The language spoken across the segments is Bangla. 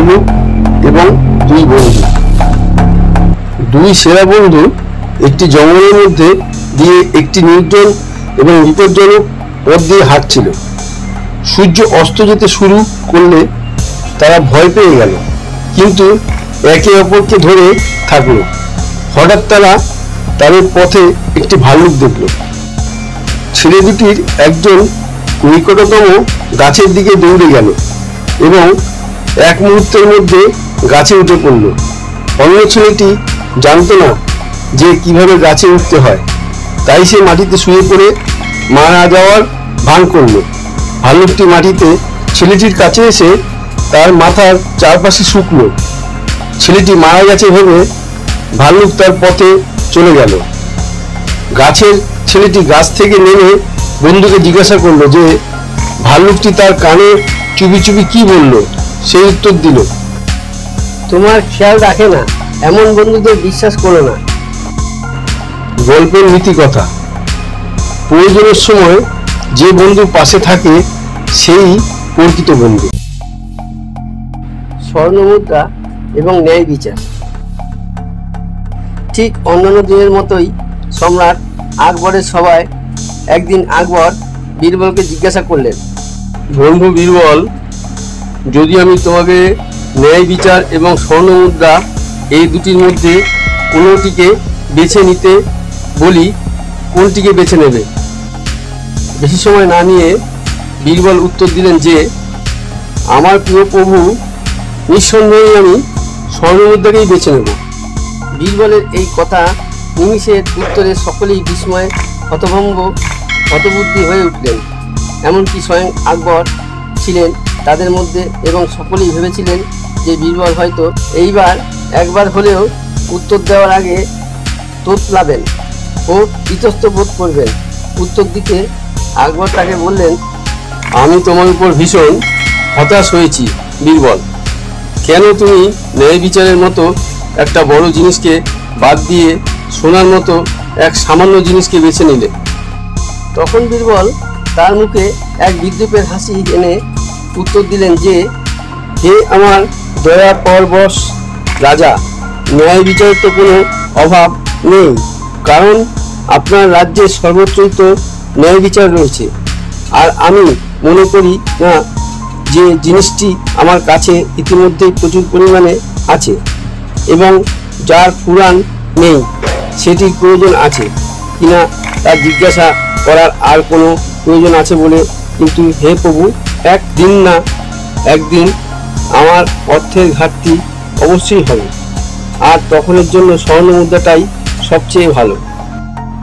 ভাল্লুক এবং দুই বন্ধু। দুই সেরা বন্ধু একটি জঙ্গলের মধ্যে দিয়ে একটি নির্জন এবং বিপজ্জনক পথ দিয়ে হাঁটছিল। সূর্য অস্ত যেতে শুরু করলে তারা ভয় পেয়ে গেল, কিন্তু একে অপরকে ধরে থাকলো। হঠাৎ তারা তাদের পথে একটি ভাল্লুক দেখল। ছেলে দুটির একজন নিকটতম গাছের দিকে দৌড়ে গেল এবং এক মুহূর্তের মধ্যে গাছে উঠে পড়ল। অন্য ছেলেটি জানতো না যে কিভাবে গাছে উঠতে হয়, তাই সে মাটিতে শুয়ে পড়ে মারা যাওয়ার ভান করল। ভাল্লুকটি মাটিতে ছেলেটির কাছে এসে তার মাথার চারপাশে শুকলো। ছেলেটি মারা গেছে ভেবে ভাল্লুক তার পথে চলে গেল। গাছের ছেলেটি গাছ থেকে নেমে বন্ধুকে জিজ্ঞাসা করলো যে ভাল্লুকটি তার কানে চুপি চুপি কি বলল। সেই উত্তর দিল, তোমার খেয়াল রাখে না, এমন বন্ধুদের বিশ্বাস করো না। গল্পের নীতি কথা, প্রয়োজনের সময় যে বন্ধু পাশে থাকে সেই প্রকৃত বন্ধু। স্বর্ণমুদ্রা এবং ন্যায় বিচার। ঠিক অন্যান্য দিনের মতোই সম্রাট আকবরের সভায় একদিন আকবর বীরবলকে জিজ্ঞাসা করলেন, বন্ধু বীরবল, যদি আমি তোমাকে ন্যায় বিচার এবং স্বর্ণমুদ্রা এই দুটির মধ্যে কোনোটিকে বেছে নিতে বলি, কোনটিকে বেছে নেবে? বেশি সময় না নিয়ে বীরবল উত্তর দিলেন যে, আমার প্রিয় প্রভু, নিঃসন্দেহে আমি স্বর্ণমুদ্রাকেই বেছে নেব। বীরবলের এই কথা নিমিষের উত্তরে সকলেই বিস্ময়ে হতভম্ব হতবুদ্ধি হয়ে উঠলেন। এমনকি স্বয়ং আকবর ছিলেন তাদের মধ্যে এবং সকলেই ভেবেছিলেন যে বীরবল হয়তো এইবার একবার হলেও উত্তর দেওয়ার আগে তোতলাবেন ও ইতস্ত বোধ করবেন। উত্তর দিতে আকবর তাকে বললেন, আমি তোমার উপর ভীষণ হতাশ হয়েছি বীরবল। কেন তুমি ন্যায় বিচারের মতো একটা বড় জিনিসকে বাদ দিয়ে সোনার মতো এক সামান্য জিনিসকে বেছে নিলে? তখন বীরবল তার মুখে এক বিদ্রুপের হাসি এনে উত্তর দিলেন যে, হে আমার দয়া পরবশ রাজা, ন্যায় বিচারের তো কোনো অভাব নেই, কারণ আপনার রাজ্যে সর্বত্রই তো ন্যায় বিচার রয়েছে। আর আমি মনে করি না যে জিনিসটি আমার কাছে ইতিমধ্যেই প্রচুর পরিমাণে আছে এবং যার ফুরান নেই সেটির প্রয়োজন আছে কিনা তা জিজ্ঞাসা করার আর কোনো প্রয়োজন আছে বলে। কিন্তু হে প্রভু, একদিন না একদিন আমার অর্থের ঘাটতি অবশ্যই হবে, আর তখনের জন্য স্বর্ণমুদ্রাটাই সবচেয়ে ভালো।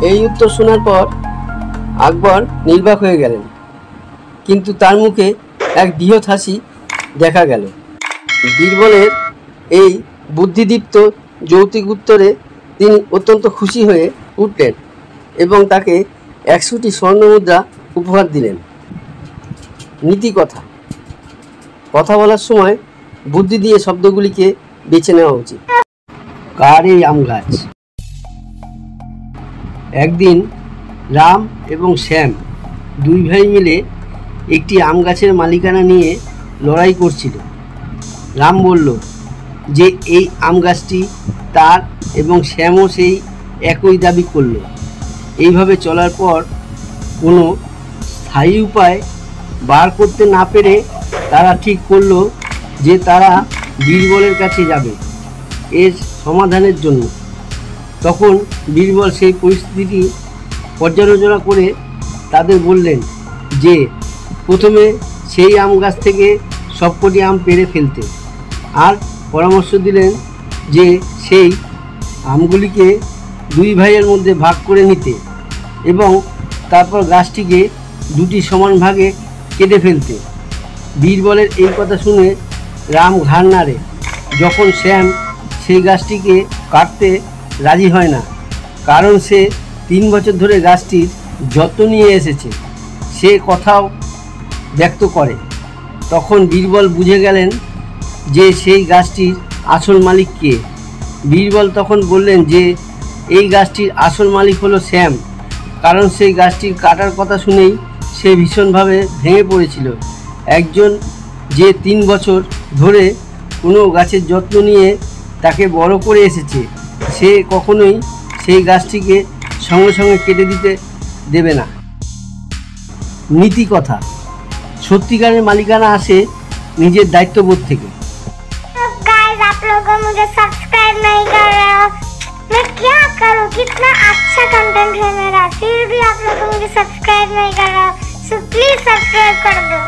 এই উত্তর শোনার পর আকবর নির্বাক হয়ে গেলেন, কিন্তু তার মুখে এক বৃহৎ হাসি দেখা গেল। বীরবলের এই বুদ্ধিদীপ্ত যৌক্তিক উত্তরে তিনি অত্যন্ত খুশি হয়ে উঠলেন এবং তাকে 100টি স্বর্ণমুদ্রা উপহার দিলেন। নীতি কথা, কথা বলার সময় বুদ্ধি দিয়ে শব্দগুলিকে বেছে নেওয়া উচিত। কার এই আম গাছ? একদিন রাম এবং শ্যাম দুই ভাই মিলে একটি আম গাছের মালিকানা নিয়ে লড়াই করছিল। রাম বলল যে এই আম গাছটি তার এবং শ্যামও সেই একই দাবি করল। এইভাবে চলার পর কোনো স্থায়ী উপায় বার করতে না পেরে তারা ঠিক করল যে তারা বীরবলের কাছে যাবে এর সমাধানের জন্য। তখন বীরবল সেই পরিস্থিতিটি পর্যালোচনা করে তাদের বললেন যে প্রথমে সেই আম গাছ থেকে সবকটি আম পেড়ে ফেলতে, আর পরামর্শ দিলেন যে সেই আমগুলিকে দুই ভাইয়ের মধ্যে ভাগ করে নিতে এবং তারপর গাছটিকে দুটি সমান ভাগে কেটে ফেলতে। বীরবলের এই কথা শুনে রাম ঘাড় নাড়ে, যখন শ্যাম সেই গাছটিকে কাটতে রাজি হয় না, কারণ সে 3 বছর ধরে গাছটির যত্ন নিয়ে এসেছে, সে কথাও ব্যক্ত করে। তখন বীরবল বুঝে গেলেন যে সেই গাছটির আসল মালিক কে। বীরবল তখন বললেন যে এই গাছটির আসল মালিক হলো শ্যাম, কারণ সেই গাছটির কাটার কথা শুনেই সে ভীষণভাবে ভেঙে পড়েছিল। একজন যে 3 বছর ধরে কোনো গাছের যত্ন নিয়ে তাকে বড় করে এসেছে, সে কখনোই সেই গাছটিকে সঙ্গে সঙ্গে কেটে দিতে দেবে না। নীতি কথা, সত্যিকারের মালিকানা আসে নিজের দায়িত্ববোধ থেকে। गाइस आप लोगों को मुझे सब्सक्राइब नहीं कर रहे हो, मैं क्या करूं? कितना अच्छा कंटेंट है मेरा, फिर भी आप लोग मुझे सब्सक्राइब नहीं कर रहे हो। सो प्लीज सब्सक्राइब कर दो।